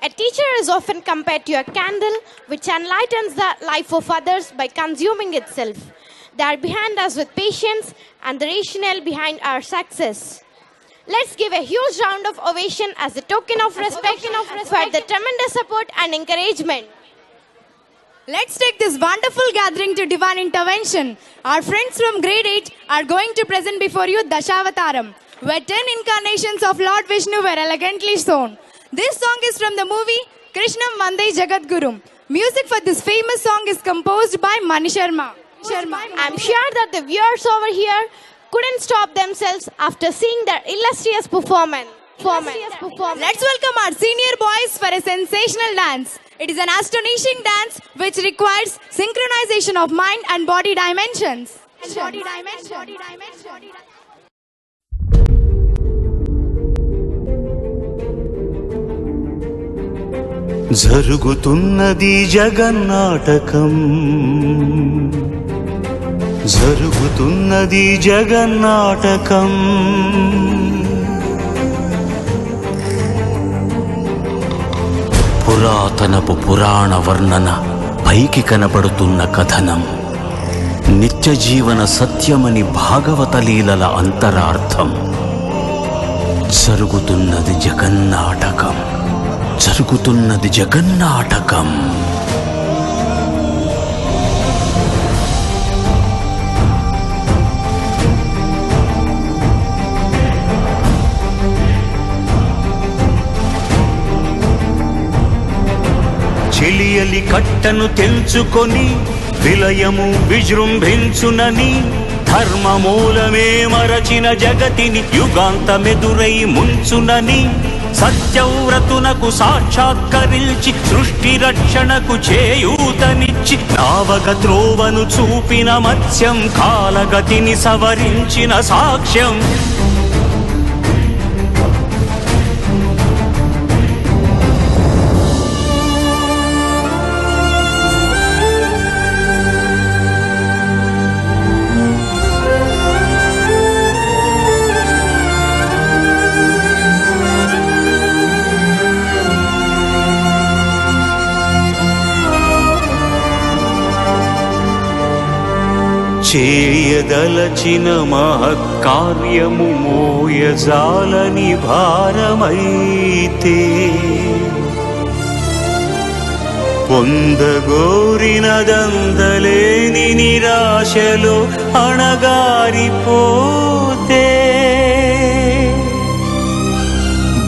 A teacher is often compared to a candle which enlightens the life of others by consuming itself. They are behind us with patience and the rationale behind our success. Let's give a huge round of ovation as a token of respect for the tremendous support and encouragement. Let's take this wonderful gathering to divine intervention. Our friends from grade 8 are going to present before you Dashavataram, where 10 incarnations of Lord Vishnu were elegantly shown. This song is from the movie Krishnam Vande Jagadguru. Music for this famous song is composed by Mani Sharma. I'm sure that the viewers over here couldn't stop themselves after seeing their illustrious performance. Let's welcome our senior boys for a sensational dance. It is an astonishing dance which requires synchronization of mind and body dimensions. జరుగుతున్నది జగన్నాటకం జరుగుతున్నది జగన్నాటకం పురాతనపు పురాణ వర్ణన పైకి కనబడుతున్న కథనం నిత్య జీవన సత్యమని భాగవత లీలల అంతరార్థం జరుగుతున్నది జగన్నాటకం జరుగుతున్నది జగన్నాటకం చెలియలి కట్టను తెంచుకొని విలయము విజృంభించునని ధర్మమూలమే మరచిన జగతిని యుగాంతమెదురై ముంచునని సత్యవ్రతునకు సాక్షాత్కరించి సృష్టి రక్షణకు చేయూతనిచ్చి నావగ త్రోవను చూపిన మత్స్యం కాలగతిని సవరించిన సాక్ష్యం చేయదలచిన మహత్కార్యము మోయజాలని భారమైతే పొందగోరినదందలేని నిరాశలో అణగారిపోతే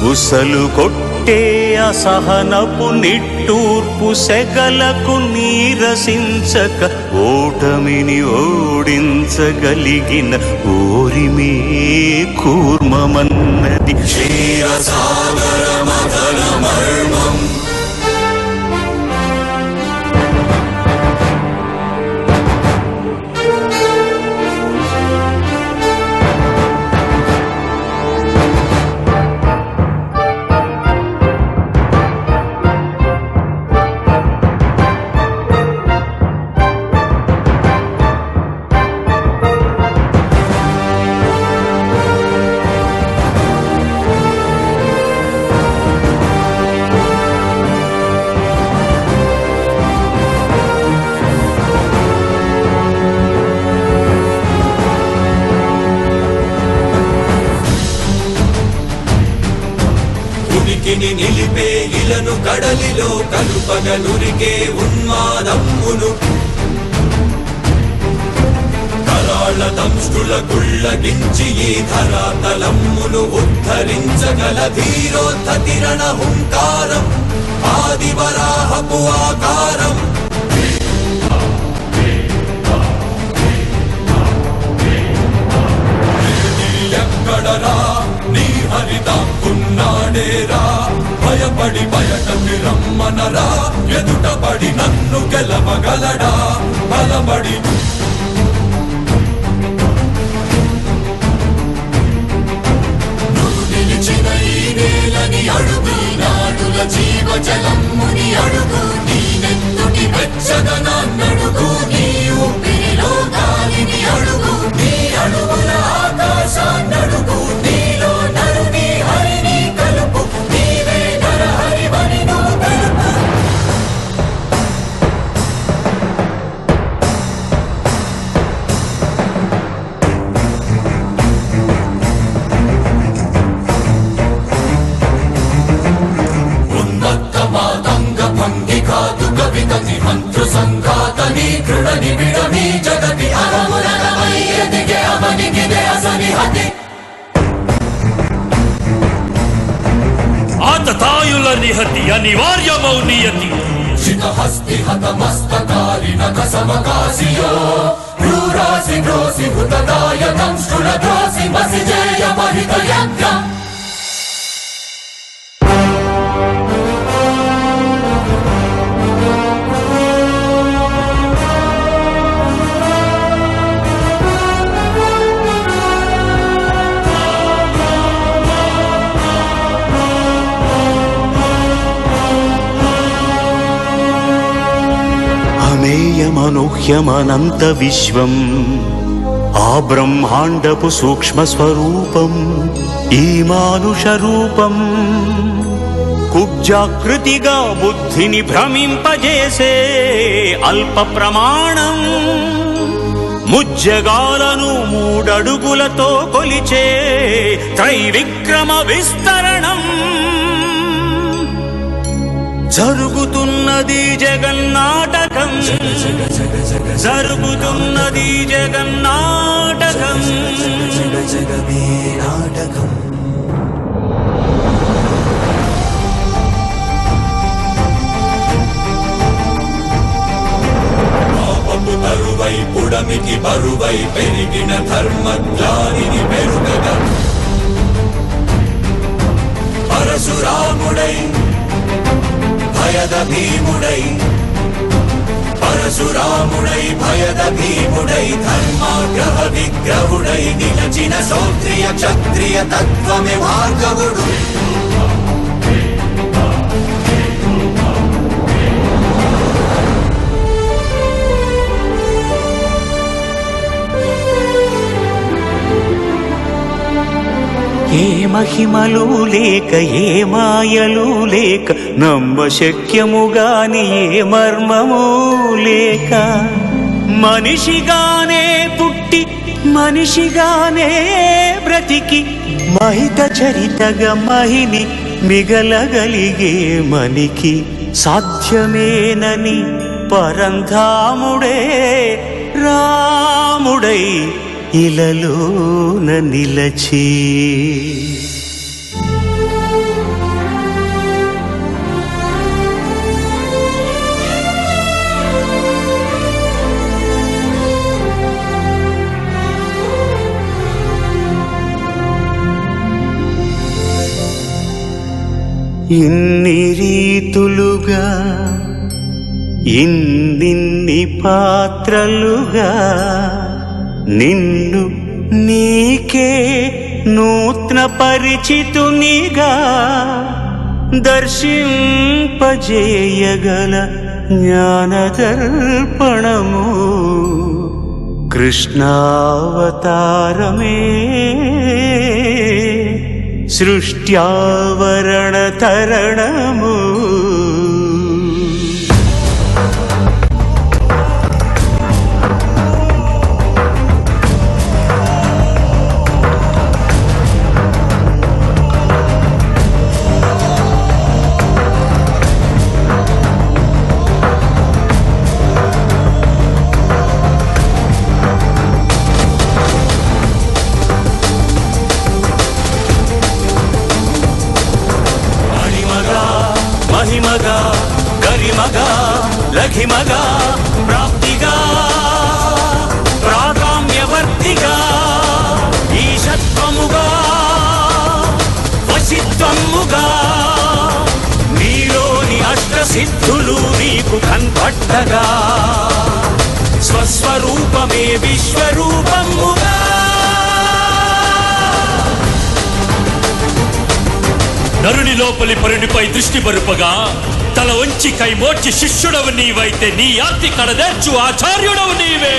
బుసలు కొట్టే అసహనపు నిట్టూర్పు సెగలకు నీరసించక ఓటమిని ఓడించగలిగిన ఓరిమే కూర్మమన్నది క్షీరసాగర మదన మర్మం నిలిపే ఇలను కడలిలో కలుపగనురికే ఉన్మాదమ్మును కరాళ దంష్టుల గుళ్ళగించి ఈ ధరాతలమ్మును ఉద్ధరించగల ధీరోద్ధతిరణ హుంకారం ఆదివరాహపు ఆకారం ఎక్కడరా నీ హరితాకున్నాడేరా భయపడి బయటకి రమ్మనరా ఎదుటపడి నన్ను గెలవగలడా బలపడి నువ్వు నిలిచిన ఈ నేలని అడుగు నాడుల జీవజలమ్ముని అడుగు నీ నెత్తుటి వెచ్చదనాన్నడుగు నీ ఊపిరిలో గాలిని అడుగు నీ అడుగుల ఆకాశాన్నడుగు నీలో నరుని హరిని కలుపు నీవే నరహరివని నువ్వు అవನಿ ಕೃಡನಿ ಬಿಡಮಿ ಜಗತಿ ಅರಮುರನಮೈ ಎದಿಗೆ ಅವನಿಗಿದೆ ಅಸನಿಹತಿ ఆతతాయుల నిహతి అనివార్యమౌ నియతి శిఖహస్తి హతమస్తకారిణ కసమకాసియో క్రూరాసి గ్రోసి హృతదాయకం శృణద్రోసి మసిజేయ మహితయజ్ఞం అమేయమనూహ్యమనంత విశ్వం ఆ బ్రహ్మాండపు సూక్ష్మ స్వరూపం ఈ మానుష రూపం కుబ్జాకృతిగా బుద్ధిని భ్రమింపజేసే అల్ప ప్రమాణం ముజ్జగాలను మూడడుగులతో కొలిచే త్రైవిక్రమ విస్తరణం జరుగుతున్నది జగన్నాటకం జరుగుతున్నది జగన్నాటకం జగమే నాటకం పాపపు తరువై పుడమికి బరువై పెరిగిన ధర్మజ్ఞానిని పెరుగగా పరశురాముడై భయద భీముడై పరశురాముడై భయద భీముడై ధర్మాగ్రహ విగ్రహుడై నిలచిన సౌత్రియ క్షత్రియ తత్వమే భార్గవుడు ఏ మహిమలు లేక ఏ మాయలు లేక నమ్మశక్యముగాని ఏ మర్మము లేక మనిషిగానే పుట్టి మనిషిగానే బ్రతికి మహిత చరితగా మహిని మిగలగలిగే మనికి సాధ్యమేనని పరంధాముడే రాముడై ఇలలోన నిలచి ఇన్ని రీతులుగా ఇన్నిన్ని పాత్రలుగా నిన్ను నీకే నూత్న పరిచితునిగా దర్శింపజేయగల జ్ఞానదర్పణము కృష్ణావతారమే సృష్ట్యావరణ తరణము మహిమగా గరిమగా లఘిమగా ప్రాప్తిగా ప్రాగామ్యవర్తిగా ఈశత్వముగా వశిత్వముగా నీలోని అష్టసిద్ధులు నీకు కన్పట్టగా స్వస్వరూపమే విశ్వరూపముగా నరుని లోపలి పరునిపై దృష్టి బరుపగా తల వంచి కైమోర్చి శిష్యుడవు నీవైతే నీ ఆర్తి కడదేర్చు ఆచార్యుడవు నీవే.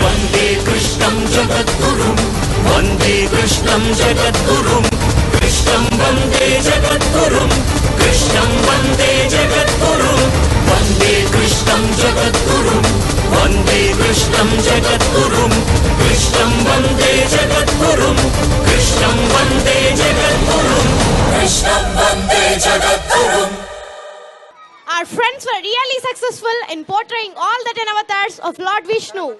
వందే కృష్ణం జగద్గురుం వందే కృష్ణం జగద్గురుం కృష్ణం వందే జగద్గురుం కృష్ణం వందే జగద్గురుం వందే కృష్ణం జగద్గురుం వందే కృష్ణం జగద్గురుం కృష్ణం వందే జగద్గురుం కృష్ణం వందే జగద్గురుం కృష్ణం వందే జగద్గురుం. Our friends were really successful in portraying all the 10 avatars of Lord Vishnu.